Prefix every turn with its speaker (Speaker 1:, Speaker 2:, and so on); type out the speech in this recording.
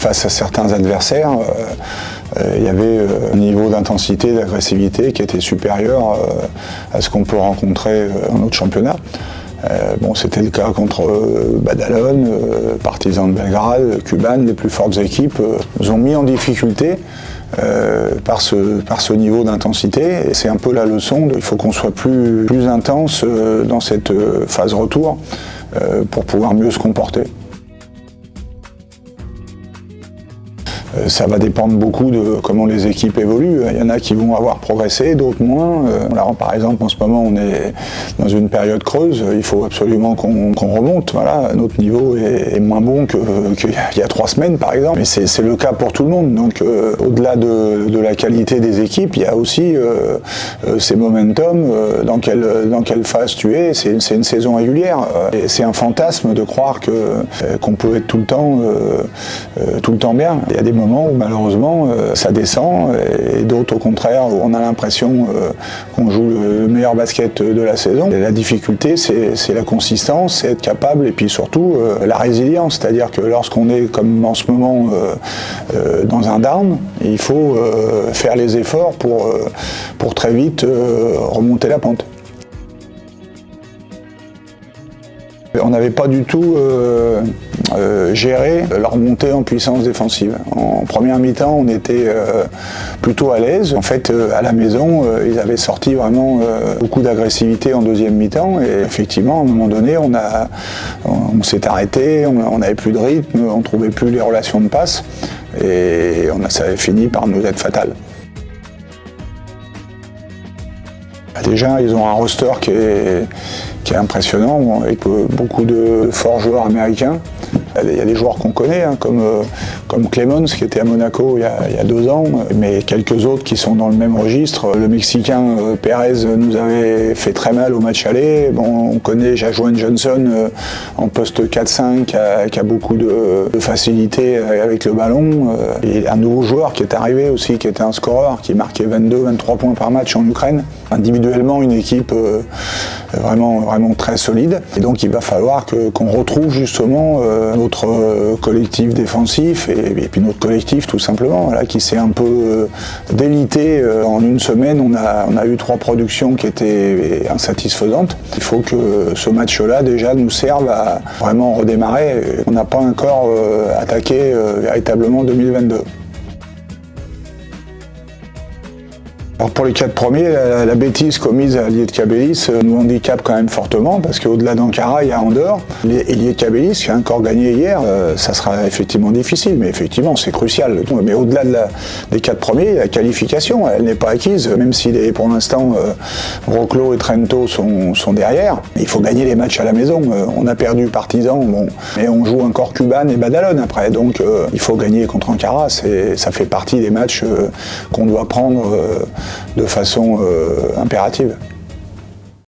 Speaker 1: face à certains adversaires, il y avait un niveau d'intensité, d'agressivité qui était supérieur à ce qu'on peut rencontrer dans notre championnat. C'était le cas contre Badalone, Partizan de Belgrade, Kuban, les plus fortes équipes nous ont mis en difficulté par ce niveau d'intensité. Et c'est un peu la leçon, il faut qu'on soit plus intense dans cette phase retour pour pouvoir mieux se comporter. Ça va dépendre beaucoup de comment les équipes évoluent. Il y en a qui vont avoir progressé, d'autres moins. Par exemple, en ce moment, on est dans une période creuse. Il faut absolument qu'on remonte. Voilà, notre niveau est moins bon qu'il y a 3 semaines, par exemple. Mais c'est le cas pour tout le monde. Donc, au-delà de la qualité des équipes, il y a aussi ces momentum. Dans quelle phase tu es. C'est une saison régulière. Et c'est un fantasme de croire qu'on peut être tout le temps bien. Il y a des moments où malheureusement ça descend et d'autres au contraire où on a l'impression qu'on joue le meilleur basket de la saison. Et la difficulté c'est la consistance, c'est être capable et puis surtout la résilience, c'est-à-dire que lorsqu'on est comme en ce moment dans un down, il faut faire les efforts pour très vite remonter la pente. On n'avait pas du tout géré leur montée en puissance défensive. En première mi-temps, on était plutôt à l'aise. En fait, à la maison, ils avaient sorti vraiment beaucoup d'agressivité en deuxième mi-temps. Et effectivement, à un moment donné, on s'est arrêté, on n'avait plus de rythme, on ne trouvait plus les relations de passe. Et ça avait fini par nous être fatal. Déjà, ils ont un roster qui est impressionnant, avec beaucoup de forts joueurs américains. Il y a des joueurs qu'on connaît, comme Clemons qui était à Monaco il y a 2 ans, mais quelques autres qui sont dans le même registre. Le Mexicain Pérez nous avait fait très mal au match aller. On connaît Jajuan Johnson en poste 4-5 qui a beaucoup de facilité avec le ballon. Et un nouveau joueur qui est arrivé aussi, qui était un scoreur, qui marquait 22-23 points par match en Ukraine. Individuellement, une équipe vraiment très solide. Et donc il va falloir qu'on retrouve justement notre collectif défensif et puis notre collectif tout simplement, là, qui s'est un peu délité. En une semaine, on a eu 3 productions qui étaient insatisfaisantes. Il faut que ce match-là déjà nous serve à vraiment redémarrer. On n'a pas encore attaqué véritablement 2022. Alors pour les 4 premiers, la bêtise commise à Lietkabelis nous handicape quand même fortement parce qu'au-delà d'Ankara, il y a Andorre. Et Lietkabelis, qui a encore gagné hier, ça sera effectivement difficile, mais effectivement c'est crucial. Mais au-delà des 4 premiers, la qualification, elle n'est pas acquise, même si pour l'instant Wrocław et Trento sont derrière. Il faut gagner les matchs à la maison. On a perdu Partizan, mais on joue encore Kuban et Badalone après. Donc il faut gagner contre Ankara, ça fait partie des matchs qu'on doit prendre de façon impérative.